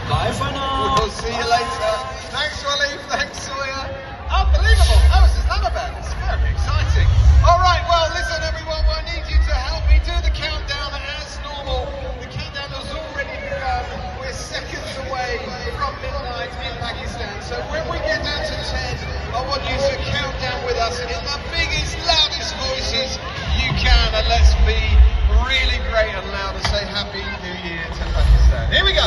Bye for now. We'll see you later. Thanks, Wally. Thanks, Sawyer. Unbelievable. That was Islamabad. It's very exciting. All right, well, listen, everyone. I need you to help me do the countdown as normal. The countdown has already begun. We're seconds away from midnight in Pakistan. So when we get down to 10, I want you to count down with us in the biggest, loudest voices you can. And let's be really great and loud and say Happy New Year to Pakistan. Here we go.